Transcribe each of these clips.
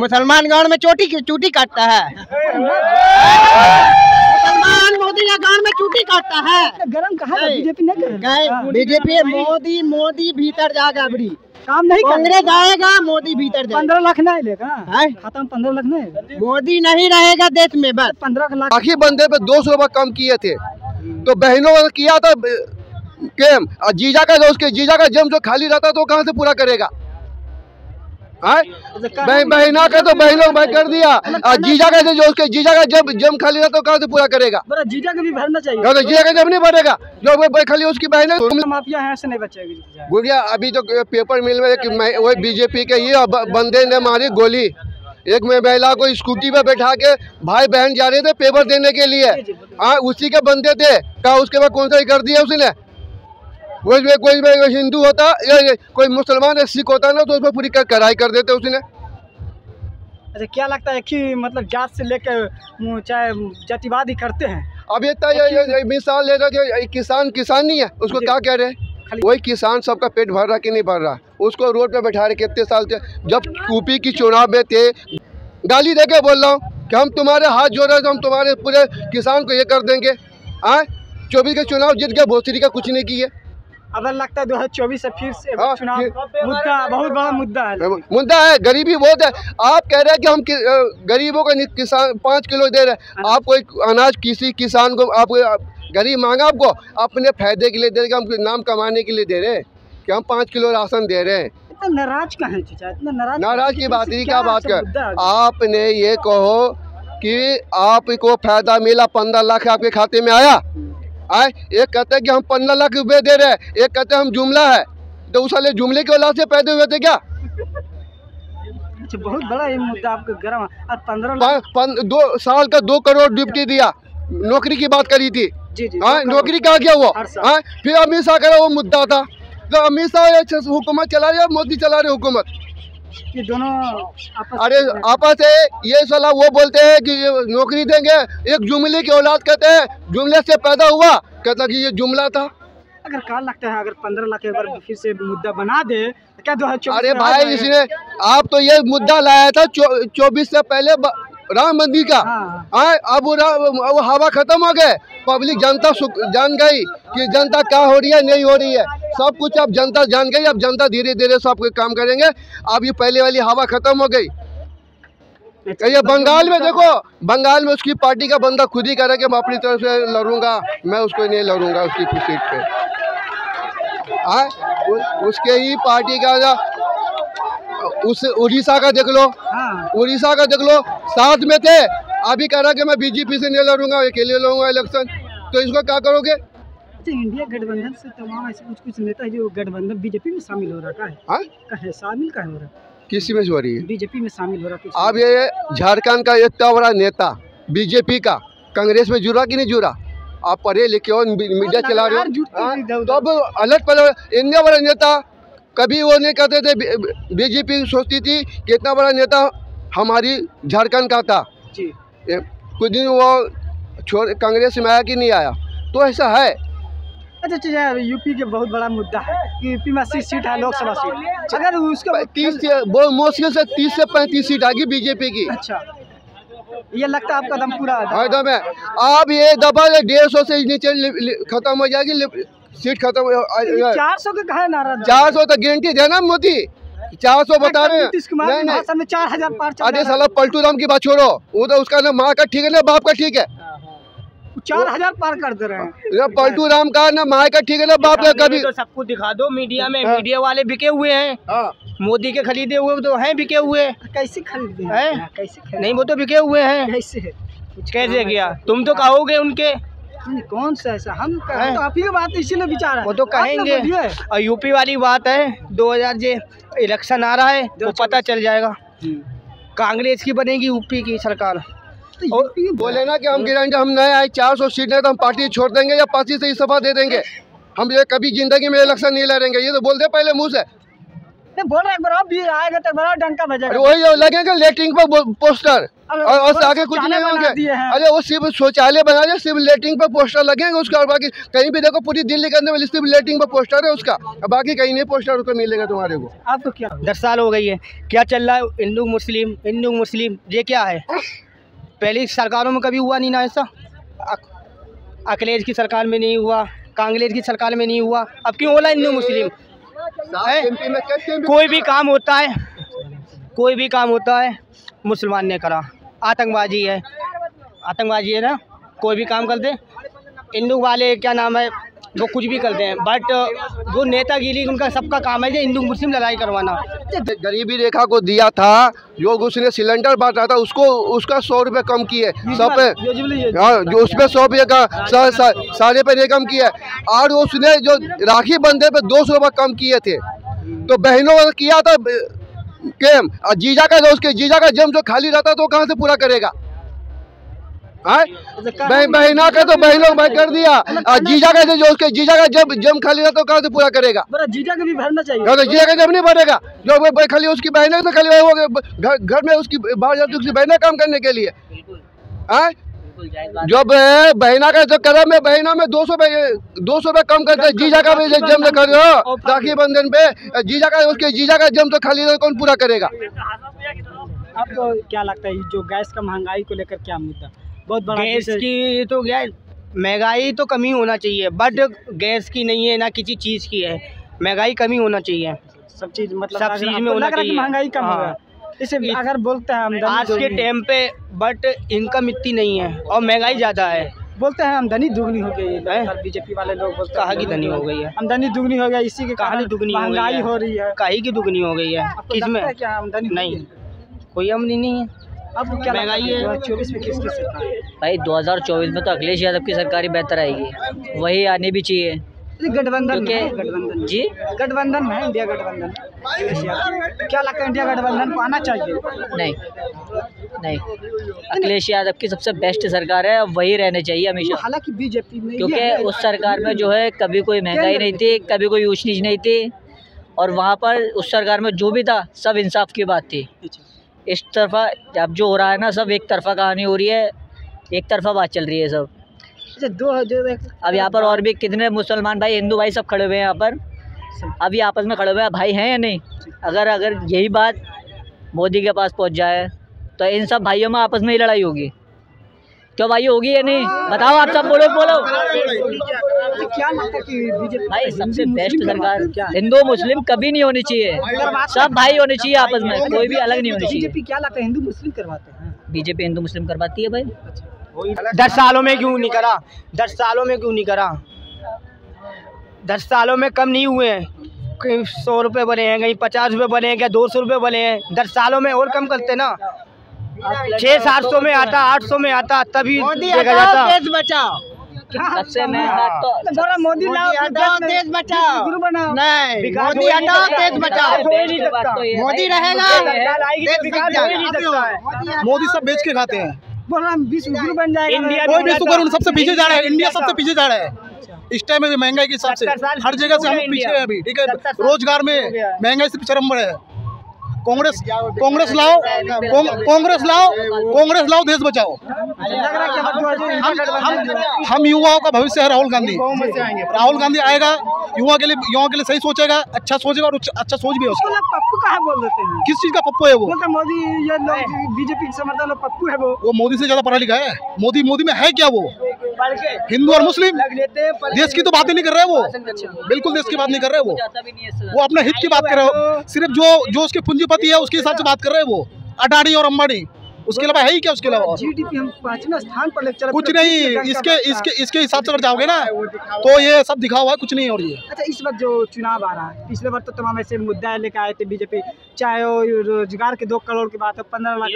मुसलमान गांव में चूटी काटता है। मुसलमान मोदी का गांव में चूटी काटता है। गरम कहा बीजेपी नहीं बीजेपी मोदी भीतर जाएगा बड़ी काम नहीं, कांग्रेस आएगा मोदी भीतर जाएगा। 15 लाख नहीं लेगा खाता में 15 लाख नहीं, मोदी नहीं रहेगा देश में बस 15 लाख। बाकी बंदे पे 200 रुपये कम किए थे तो बहनों ने किया था केम, जीजा का उसके जीजा का जम जो खाली रहता तो कहाँ से पूरा करेगा? बहना का तो बहनों भाई कर दिया, जीजा का जो उसके जीजा का जम खाली रहता तो कहाँ से पूरा करेगा? जीजा का भी भरना चाहिए, तो जीजा का जब नहीं भरेगा जो खाली उसकी बहन है माफिया है ऐसे नहीं बचेगी। गुड़िया अभी तो पेपर मिल में वही बीजेपी के ही बंदे ने मारी गोली। एक में महिला को स्कूटी पे बैठा के भाई बहन जा रहे थे पेपर देने के लिए, उसी के बंदे थे। क्या उसके बाद कौन सा कर दिया उसने? कोई हिंदू होता या कोई मुसलमान या सिख होता ना तो उसमें पूरी कराई कर देते उसने। अच्छा क्या लगता है कि मतलब जात से लेकर चाहे जातिवाद ही करते हैं? अब ये मिसाल ले रहा कि किसान नहीं है, उसको क्या कह रहे हैं? वही किसान सबका पेट भर रहा कि नहीं भर रहा, उसको रोड पे बैठा रहे कितने साल से। जब यूपी की चुनाव में थे गाली दे के बोल रहा हूँ कि हम तुम्हारे हाथ जोड़ रहे, हम तुम्हारे पूरे किसान को ये कर देंगे। 24 के चुनाव जीत गए, भोसड़ी का कुछ नहीं किए। अब लगता है 2024 से फिर से चुनाव मुद्दा बहुत बड़ा मुद्दा है। गरीबी बहुत है। आप कह रहे हैं कि हम गरीबों को किसान 5 किलो दे रहे हैं, आप कोई अनाज किसी किसान को आप गरीब मांगा आपको अपने फायदे के लिए दे रहे, हम नाम कमाने के लिए दे रहे हैं कि हम 5 किलो राशन दे रहे हैं। इतना नाराज कहाँ है चाचा? इतना नाराज की बात नहीं, क्या बात कर? आपने ये कहो कि आपको फायदा मिला, 15 लाख आपके खाते में आया। एक कहते हैं कि हम 15 लाख रुपए दे रहे हैं, एक कहते हैं हम जुमला है। तो उस साले जुमले के औलाद से पैदा हुए थे क्या? अच्छा बहुत बड़ा ये मुद्दा आपका गर्म है। 15 लाख 2 साल का 2 करोड़ ड्यूटी दिया, नौकरी की बात करी थी। नौकरी कहाँ गया वो? फिर अमित शाह का वो मुद्दा था, तो अमित शाह हुकूमत चला रहे, मोदी चला रहे हुकूमत। ये दोनों आपस है। ये सलाह वो बोलते हैं कि नौकरी देंगे, एक जुमले की औलाद कहते हैं, जुमले से पैदा हुआ, कहता कि ये जुमला था। अगर कहा लगता है अगर 15 लाख एक बार फिर से मुद्दा बना दे तो क्या 2024? अरे भाई इसने आप तो ये मुद्दा लाया था 24 से पहले राम मंदिर का। अब वो हवा खत्म हो गए, पब्लिक जनता जान गई कि जनता क्या हो रही है नहीं हो रही है, सब कुछ अब जनता जान गई। अब जनता धीरे धीरे सब काम करेंगे। अब ये पहले वाली हवा खत्म हो गई। ये बंगाल में देखो, बंगाल में उसकी पार्टी का बंदा खुद ही कह रहा है कि मैं अपनी तरफ से लड़ूंगा, मैं उसको नहीं लड़ूंगा उसकी सीट पे। उसके ही पार्टी का उस उड़ीसा का देख लो, उड़ीसा का देख लो, साथ में थे, अभी कह रहा कि मैं बीजेपी से नहीं लड़ूंगा, अकेले लड़ूंगा इलेक्शन। तो इसको क्या करोगे? इंडिया गठबंधन से तमाम ऐसे कुछ नेता है जो गठबंधन बीजेपी में शामिल हो रहा है, शामिल कहाँ हो रहा है? किसी में हो रही है? बीजेपी में शामिल हो रहा है। अब ये झारखंड का इतना बड़ा नेता बीजेपी का कांग्रेस में जुड़ा कि नहीं जुड़ा? आप पढ़े लिखे हो, मीडिया चला रहे हो, तो अब अलर्ट पर इतना बड़ा नेता कभी वो नहीं कहते थे। बीजेपी सोचती थी कि इतना बड़ा नेता हमारी झारखंड का था, कुछ दिन वो कांग्रेस में आया कि नहीं आया, तो ऐसा है। अच्छा यूपी के बहुत बड़ा मुद्दा है, यूपी में 80 सीट है लोकसभा सीट, अगर उसका 30 से मुश्किल से 30 से 35 सीट आएगी बीजेपी की। अच्छा ये लगता है आपका दम पूरा एकदम है। अब ये दबा 150 से नीचे खत्म हो जाएगी, सीट खत्म। 400 का कहा नारा? 400 तो गारंटी देना मोदी, 400 बता रहे हैं। नहीं 4000 पार। अरे साला पलटू राम की बात छोड़ो, वो तो उसका ना माँ का ठीक है ना बाप का ठीक है, 4000 पार कर दे रहे हैं। पलटू राम का ना माँ का ठीक है ना बाप का। कभी तो सबको दिखा दो मीडिया में, मीडिया वाले बिके हुए हैं। मोदी के खरीदे हुए तो हैं बिके हुए। कैसे खरीदते हैं? कैसे नहीं वो तो बिके हुए हैं। कैसे किया? तुम तो कहोगे उनके कौन सा ऐसा हम तो आप ही की बात इसीलिए विचार है, वो तो कहेंगे। और यूपी वाली बात है, 2000 जे इलेक्शन आ रहा है तो पता चल जाएगा कांग्रेस की बनेगी यूपी की सरकार। तो बोले ना कि हम गारंटी हम नए आए 400 सीट है तो हम पार्टी छोड़ देंगे या पार्टी से इस्तीफा दे देंगे, हम ये कभी जिंदगी में इलेक्शन नहीं लड़ेंगे। ये तो बोलते पहले मुँह से बोल रहे भी आएगा तो बड़ा डंका बजेगा। वही लगेगा लेटरिंग पर पोस्टर और आगे कुछ नहीं होंगे। अरे वो सिर्फ शौचालय बना दिया, सिर्फ लेटरिन पर पोस्टर लगेंगे उसका, और बाकी कहीं भी देखो पूरी दिल्ली के अंदर सिर्फ लेटरिन पर पोस्टर है उसका, बाकी कहीं नहीं पोस्टर उसको मिलेगा तुम्हारे को। आपको क्या 10 साल हो गई है, क्या चल रहा है? हिंदू मुस्लिम ये क्या है? पहली सरकारों में कभी हुआ नहीं ना ऐसा, अखिलेश की सरकार में नहीं हुआ, कांग्रेस की सरकार में नहीं हुआ, अब क्यों होला हिंदू मुस्लिम? कोई भी काम होता है मुसलमान ने करा, आतंकबाजी है ना, कोई भी काम करते। हिंदू वाले क्या नाम है वो कुछ भी करते हैं, बट वो नेतागिरी उनका सबका काम है जो हिंदू मुस्लिम लड़ाई करवाना। गरीबी रेखा को दिया था, जो उसने सिलेंडर बांटा था उसको उसका 100 रुपये कम किए सब पे, हाँ जो उस पर 100 रुपये का 1.5 रुपये कम किया, और उसने जो राखी बंधे पे 200 रुपये कम किए थे। तो बहनों ने किया था कैम, और जीजा का जम जो खाली रहता तो कहाँ से पूरा करेगा? बहना का तो बहनों भाई कर दिया, और जीजा का जो उसके जीजा का जम खाली रहता तो कहाँ से पूरा करेगा? जीजा का भी भरना चाहिए। तो जीजा का जब नहीं भरेगा, जो खाली उसकी बहनें तो खाली घर में उसकी बाहर जाती उसकी बहनें काम करने के लिए। जो बहना का जो कदम है, बहना में 200 रुपये कम करते, जीजा का भी जम कर रहे हो राखी बंधन पे, जीजा का जम तो खाली कौन पूरा करेगा? आपको क्या लगता है जो गैस का महंगाई को लेकर क्या मुद्दा? बहुत बड़ा गैस की तो गैस महंगाई तो कमी होना चाहिए, बट गैस की नहीं है ना किसी चीज़ की है, महंगाई कमी होना चाहिए सब चीज़, मतलब सब चीज़ में होना चाहिए। महंगाई कम होगा इसे अगर बोलते हैं आमदनी आज के टाइम पे, बट इनकम इतनी नहीं है और महंगाई ज़्यादा है। बोलते हैं आमदनी दुगनी हो गई है, बीजेपी वाले लोग बोलते हैं कहाँ की धनी हो गई है? आमदनी दुगनी हो गई, इसी के कारण दुगनी महंगाई हो रही है। कहीं की दुगनी हो गई है? किसमें? क्या आमदनी नहीं, कोई आमदनी नहीं है। आपको क्या महंगाई है? 2024 में किसकी सरकार है? भाई 2024 में तो अखिलेश यादव की सरकार ही बेहतर आएगी, वही आनी भी चाहिए। गठबंधन जी गठबंधन है, इंडिया गठबंधन। क्या लगता है इंडिया गठबंधन को आना चाहिए? नहीं, अखिलेश यादव की सबसे बेस्ट सरकार है, वही रहने चाहिए हमेशा। हालांकि बीजेपी में, क्योंकि उस सरकार में जो है कभी कोई महंगाई नहीं थी, कभी कोई ऊंच नीच नहीं थी, और वहाँ पर उस सरकार में जो भी था सब इंसाफ की बात थी। इस तरफा अब जो हो रहा है ना, सब एक तरफा कहानी हो रही है, एक तरफा बात चल रही है सब। अब यहाँ पर और भी कितने मुसलमान भाई, हिंदू भाई सब खड़े हुए हैं यहाँ पर, अभी आपस में खड़े हुए हैं, भाई हैं या नहीं? अगर यही बात मोदी के पास पहुँच जाए तो इन सब भाइयों में आपस में ही लड़ाई होगी। क्यों भाई, होगी या नहीं? बताओ, आप सब बोलो। क्या लगता है कि बीजेपी भाई सबसे बेस्ट सरकार हिंदू मुस्लिम कभी नहीं होनी चाहिए, सब भाई होने चाहिए आपस में, कोई भी अलग नहीं होनी चाहिए। बीजेपी क्या लगता है हिंदू मुस्लिम करवाते हैं? बीजेपी हिंदू मुस्लिम करवाती है भाई। 10 सालों में क्यों नहीं करा? 10 सालों में क्यों नहीं करा? 10 सालों में कम नहीं हुए हैं, कहीं 100 रुपये बने हैं, कहीं 50 रुपये बने हैं, क्या 200 रुपये बने हैं? 10 सालों में और कम करते ना, 600-700 में आता, 800 में आता, तभी देखा जाता। देश बचाओ, सबसे महंगा तो मोदी लाओ, देश बचाओ, गुरु बनाओ। नहीं, मोदी हटाओ, देश बचाओ। मोदी रहेगा, मोदी सब बेच के खाते हैं। बोल रहा हम विश्व गुरु बन जाएगा। इंडिया कोई भी सुगर उन सबसे पीछे जा रहा है, इंडिया सबसे पीछे जा रहा है इस टाइम में महंगाई के हिसाब से। हर जगह से हम पीछे हैं अभी, ठीक है। रोजगार में महंगाई से चरम बढ़े है। कांग्रेस लाओ, देश बचाओ। हम युवाओं का भविष्य है राहुल गांधी आएगा, युवा के लिए सही सोचेगा, अच्छा सोचेगा, और अच्छा सोच भी है उसका। पप्पू कहाँ बोल देते हैं? किस चीज का पप्पू है वो? मोदी, ये लोग बीजेपी के समर्थन लोग पप्पू है वो मोदी से ज्यादा पढ़ा लिखा है। मोदी में है क्या? वो हिंदू और मुस्लिम देश की तो बात ही नहीं कर रहे वो, बिल्कुल देश की बात नहीं कर रहे वो अपने हित की बात कर रहे हो। सिर्फ जो उसके पूंजीपति है उसके हिसाब से बात कर रहे हैं वो, अडानी और अंबानी, उसके अलावा है ही क्या? उसके अलावा जीडीपी हम 5वें स्थान पर लेकर कुछ नहीं। इसके हिसाब से अगर जाओगे ना तो ये सब दिखा हुआ है, कुछ नहीं हो रही है। अच्छा, इस वक्त जो चुनाव आ रहा है, पिछले बार तो तमाम ऐसे मुद्दा लेकर आए थे बीजेपी, चाहे वो रोजगार के 2 करोड़ की बात है, 15 लाख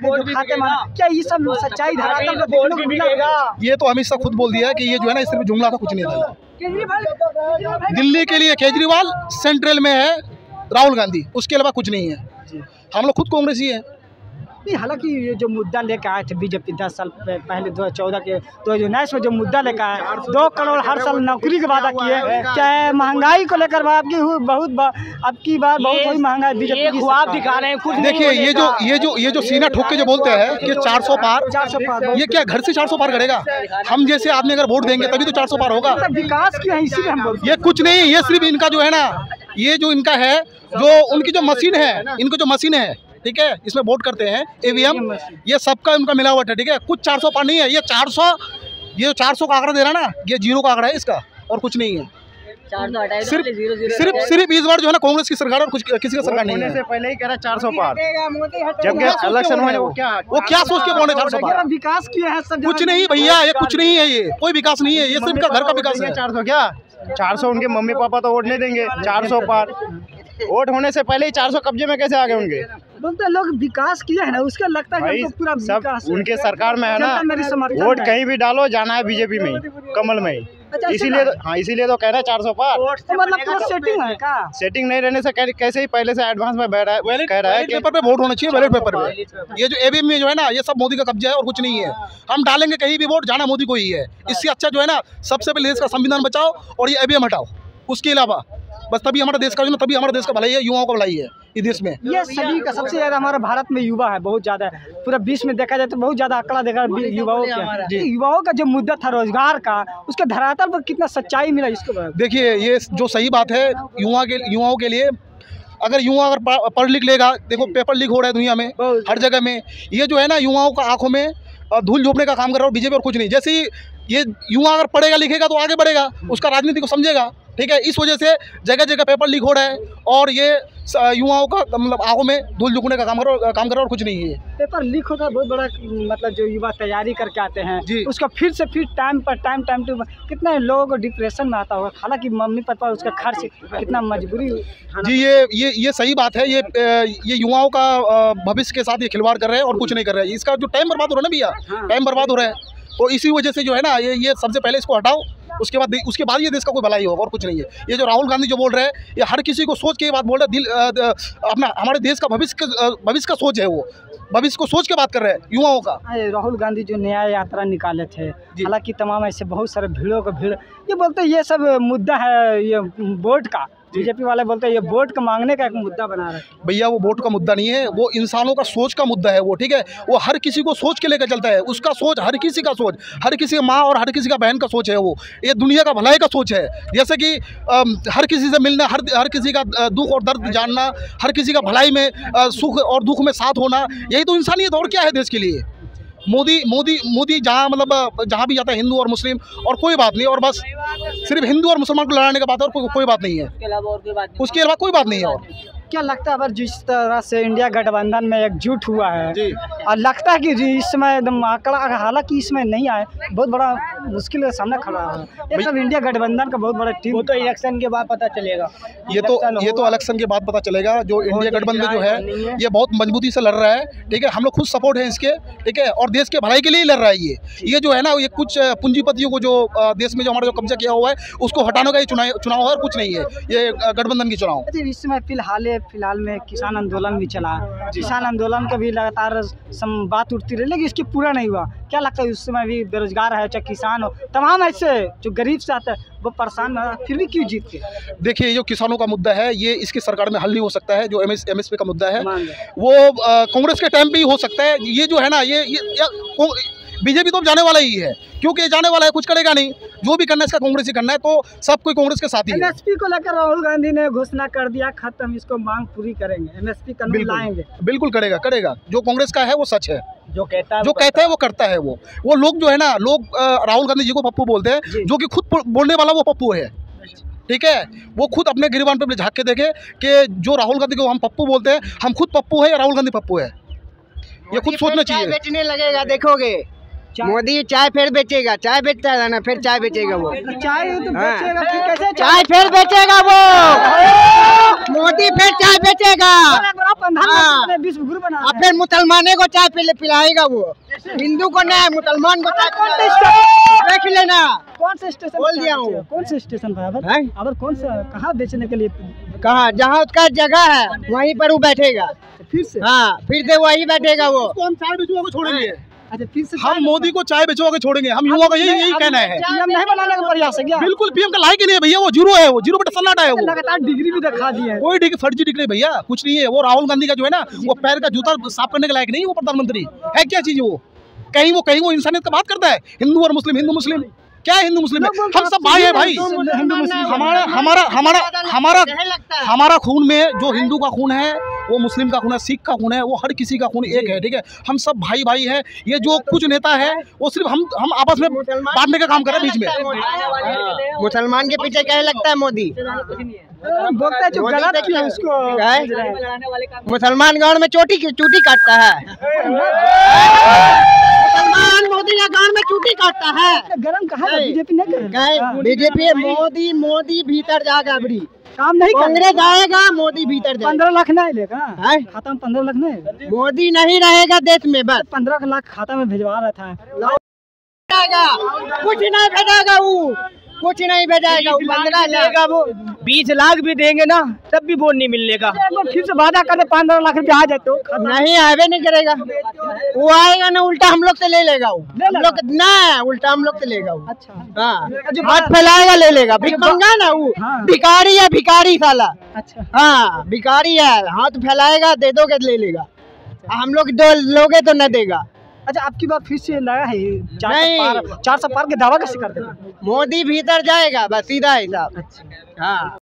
जो खाते मार, क्या ये सब सच्चाई धरातल पर देखने को मिलेगा? ये तो अमित शाह खुद बोल दिया है कि ये जो है ना सिर्फ जुमला था, कुछ नहीं था। केजरीवाल दिल्ली के लिए केजरीवाल, सेंट्रल में है राहुल गांधी, उसके अलावा कुछ नहीं है। हम लोग खुद कांग्रेसी है, नहीं, हालांकि ये जो मुद्दा लेकर आए थे बीजेपी 10 साल पहले 2014 के 2019 में जो मुद्दा लेकर आए 2 करोड़ हर साल नौकरी का वादा किए, चाहे महंगाई को लेकर बात की अब की बार बहुत हुई महंगाई, बीजेपी ख्वाब दिखा रहे हैं कुछ। देखिए ये जो सीना ठोक के जो बोलते हैं कि 400 पार, ये क्या घर से 400 पार करेगा? हम जैसे आदमी अगर वोट देंगे तभी तो 400 पार होगा। विकास किया है इसीलिए हम बोलते हैं। ये कुछ नहीं, ये सिर्फ इनका जो है ना, ये जो इनका है, जो उनकी जो मशीन है, इनको जो मशीन है, ठीक है, इसमें वोट करते हैं ईवीएम, ये सबका उनका मिलावट है, ठीक है। कुछ 400 पार नहीं है, ये 400 का आंकड़ा दे रहा ना, ये 0 का आंकड़ा है इसका, और कुछ नहीं है। सिर्फ इस बार जो है ना कांग्रेस की सरकार और कुछ किसी का सरकार नहीं है। से पहले ही कह रहा 400 पार, जबकि इलेक्शन में वो क्या सोच के बोले 400 पार? विकास किया है सब, कुछ नहीं भैया, ये कुछ नहीं है, ये कोई विकास नहीं है, ये सिर्फ घर का विकास है। 400 क्या 400 उनके मम्मी पापा तो वोट नहीं देंगे। 400 पार वोट होने से पहले ही 400 कब्जे में कैसे आ गए उनके? बोलते लोग विकास किया है ना, उसका लगता है कि पूरा सब उनके सरकार में है ना, वोट कहीं भी डालो, जाना है बीजेपी में ही, कमल में ही। इसीलिए इसीलिए तो कह रहे हैं 400 पार। तो मतलब सेटिंग है क्या? सेटिंग नहीं रहने से कैसे ही पहले से एडवांस में कह रहा है कि पेपर पे वोट होना चाहिए, बैलेट पेपर पे। ये जो ईवीएम में जो है ना, ये सब मोदी का कब्जा है और कुछ नहीं है। हम डालेंगे कहीं भी वोट, जाना मोदी को ही है। इससे अच्छा जो है ना, सबसे पहले देश का संविधान बचाओ और ये ईवीएम हटाओ, उसके अलावा बस तभी हमारा देश का तभी हमारा देश का भलाई है, युवाओं का भलाई है इस देश में। ये सभी का सबसे ज्यादा हमारा भारत में युवा है, बहुत ज्यादा है। पूरा विश्व में देखा जाए तो बहुत ज्यादा आंकड़ा देखा युवाओं का जो मुद्दा था रोजगार का, उसके धरातल पर कितना सच्चाई मिला इसको। देखिए ये जो सही बात है युवाओं के लिए, अगर युवा अगर पढ़ लिख लेगा, देखो पेपर लीक हो रहा है दुनिया में हर जगह में, ये जो है ना युवाओं का आंखों में धूल झोंकने का काम कर रहा है बीजेपी और कुछ नहीं। जैसे ही ये युवा अगर पढ़ेगा लिखेगा तो आगे बढ़ेगा, उसका राजनीति को समझेगा, ठीक है। इस वजह से जगह जगह पेपर लीक हो रहा है और ये युवाओं का मतलब आंखों में धूल झोंकने का काम कर रहा है और कुछ नहीं है। पेपर लीक होता है बहुत बड़ा, मतलब जो युवा तैयारी करके आते हैं उसका फिर से टाइम टू कितने लोगों को डिप्रेशन में आता होगा। हालांकि मम्मी पापा उसका खर्च कितना मजबूरी। जी ये सही बात है। ये युवाओं का भविष्य के साथ ये खिलवाड़ कर रहे हैं और कुछ नहीं कर रहे हैं। इसका जो टाइम बर्बाद हो रहा है ना भैया, टाइम बर्बाद हो रहा है, तो इसी वजह से जो है ना ये सबसे पहले इसको हटाओ, उसके बाद ये देश का कोई भलाई होगा और कुछ नहीं है। ये जो राहुल गांधी जो बोल रहे हैं, ये हर किसी को सोच के ये बात बोल रहे हैं। अपना हमारे देश का भविष्य का सोच है, वो भविष्य को सोच के बात कर रहे हैं युवाओं का। राहुल गांधी जो न्याय यात्रा निकाले थे, हालांकि तमाम ऐसे बहुत सारे भीड़ों का भीड़, ये बोलते ये सब मुद्दा है ये वोट का, बीजेपी वाले बोलते हैं ये वोट का मांगने का एक मुद्दा बना रहे हैं। भैया वो वोट का मुद्दा नहीं है, वो इंसानों का सोच का मुद्दा है वो, ठीक है। वो हर किसी को सोच के लेकर चलता है, उसका सोच हर किसी का सोच, हर किसी का माँ और हर किसी का बहन का सोच है वो। ये दुनिया का भलाई का सोच है, जैसे कि हर किसी से मिलना, हर किसी का दुख और दर्द जानना, हर किसी का भलाई में सुख और दुख में साथ होना, यही तो इंसानियत और क्या है देश के लिए। मोदी जहाँ मतलब जहाँ भी जाता है हिंदू और मुस्लिम और कोई बात नहीं, और बस सिर्फ हिंदू और मुसलमान को लड़ाने का बात है और कोई बात नहीं है, उसके अलावा कोई बात नहीं है। और क्या लगता है, अगर जिस तरह से इंडिया गठबंधन में एकजुट हुआ है और लगता है कि इस समय एकदम आंकड़ा, हालांकि इसमें नहीं आए, बहुत बड़ा मुश्किल का सामना खड़ा है, ये सब इंडिया गठबंधन का बहुत बड़ा टीम। वो तो इलेक्शन के बाद पता चलेगा। ये तो इलेक्शन के बाद पता चलेगा। जो इंडिया गठबंधन जो है ये बहुत मजबूती से लड़ रहा है, ठीक है। हम लोग खुद सपोर्ट है इसके, ठीक है, और देश के भलाई के लिए ही लड़ रहा है ये जो है ना, ये कुछ पूंजीपतियों को जो देश में जो हमारा जो कब्जा किया हुआ है उसको हटाने का ये चुनाव है और कुछ नहीं है ये गठबंधन की चुनाव। इस समय फिलहाल में किसान आंदोलन भी चला, किसान आंदोलन का भी लगातार बात उठती रही, लेकिन इसकी पूरा नहीं हुआ। क्या लगता है उस समय भी बेरोजगार है, चाहे किसान हो, तमाम ऐसे जो गरीब से आता है वो परेशान है, फिर भी क्यों जीत के? देखिए ये जो किसानों का मुद्दा है ये इसकी सरकार में हल नहीं हो सकता है। जो MSP का मुद्दा है वो कांग्रेस के टाइम पे ही हो सकता है। ये जो है ना ये बीजेपी तो जाने वाला ही है, क्योंकि जाने वाला है, कुछ करेगा नहीं। जो भी करना है इसका कांग्रेस ही करना है, तो सब कोई कांग्रेस के साथ ही है। MSP को लेकर राहुल गांधी ने घोषणा कर दिया, खत्म, इसको मांग पूरी करेंगे, MSP कानून लाएंगे। बिल्कुल करेगा। जो कांग्रेस का है वो सच है, जो कहता है वो करता है। वो लोग जो है ना, लोग राहुल गांधी जी को पप्पू बोलते हैं, जो कि खुद बोलने वाला वो पप्पू है, ठीक है। वो खुद अपने गिरबान पे झाँक के देखे कि जो राहुल गांधी को हम पप्पू बोलते हैं, हम खुद पप्पू है या राहुल गांधी पप्पू है, ये खुद सोचना चाहिए। बेचने लगेगा, देखोगे मोदी चाय फिर बेचेगा, चाय बेचता है ना, फिर चाय बेचेगा वो, चाय तो बेचेगा, कैसे चाय फिर बेचेगा वो, मोदी फिर चाय बेचेगा, विश्वगुरु बना, और फिर मुसलमाने को चाय पिलाएगा वो, हिंदू को नहीं, मुसलमान को चाय। देख लेना कौन से स्टेशन बोल दिया हूँ, कौन से स्टेशन पर अब कौन सा, कहाँ बेचने के लिए? कहाँ, जहाँ उसका जगह है वहीं पर वो बैठेगा। फिर से हाँ, फिर से वही बैठेगा वो। उसको हम चाय बेचुआ को छोड़ेंगे। अच्छा फिर से हम मोदी को चाय बेचुआ के छोड़ेंगे। हम युवा का यही कहना है। पीएम नहीं बनाने का प्रयास है क्या? बिल्कुल पीएम का लायक ही नहीं है भैया, वो जीरो है, वो 0% सन्नाटा है वो। लगातार डिग्री भी दिखा दी है। कोई डिग्री फर्जी डिग्री भैया कुछ नहीं है। वो राहुल गांधी का जो है ना, वो पैर का जूता साफ करने के लायक नहीं है वो प्रधानमंत्री है। क्या चीज है वो? कहीं वो इंसानियत का बात करता है। हिंदू और मुस्लिम, हिंदू मुस्लिम क्या है? हिंदू मुस्लिम है, हम सब भाई है भाई। हमारा खून में जो हिंदू का खून है, वो मुस्लिम का खून है, सिख का खून है, वो हर किसी का खून एक है, ठीक है। हम सब भाई भाई है। ये जो कुछ नेता है वो सिर्फ हम आपस में बांटने का काम कर रहे हैं बीच में। मुसलमान के पीछे क्या लगता है मोदी? बोलता है जो गलत किया उसको। मुसलमान गाँव में चूटी काटता है। मुसलमान मोदी का गाँव में चूटी काटता है। गरम कहा बीजेपी नहीं करेगा। बीजेपी मोदी भीतर जाएगा। अभी काम नहीं कांग्रेस आएगा, मोदी भीतर जाएगा। 15 लाख नहीं लेगा खाता में। 15 लाख नहीं, मोदी नहीं रहेगा देश में। बस 15 लाख खाता में भिजवा रहा था। कुछ नहीं भेजेगा वो, कुछ नहीं भेजाएगा। 15 लाख वो 20 लाख भी देंगे ना, तब भी वोट नहीं मिलने का। फिर से वादा करते 15 लाख रुपया आ जाए तो नहीं आवे नहीं करेगा। वो आएगा ना, उल्टा हम लोग से ले लेगा वो। हम लोग ना, उल्टा हम लोग से लेगा वो। अच्छा हाँ, हाथ फैलाएगा ले लेगा। भिखमंगा ना वो, भिखारी है, भिखारी साला। अच्छा हाँ, भिखारी है। हाथ फैलाएगा, दे दोगे तो ले लेगा। हम लोग दो लोगे तो न देगा। अच्छा आपकी बात फिर से लगा है नहीं। 400 पार के दावा कैसे करते हैं? मोदी भीतर जाएगा, बस सीधा हिसाब। हाँ।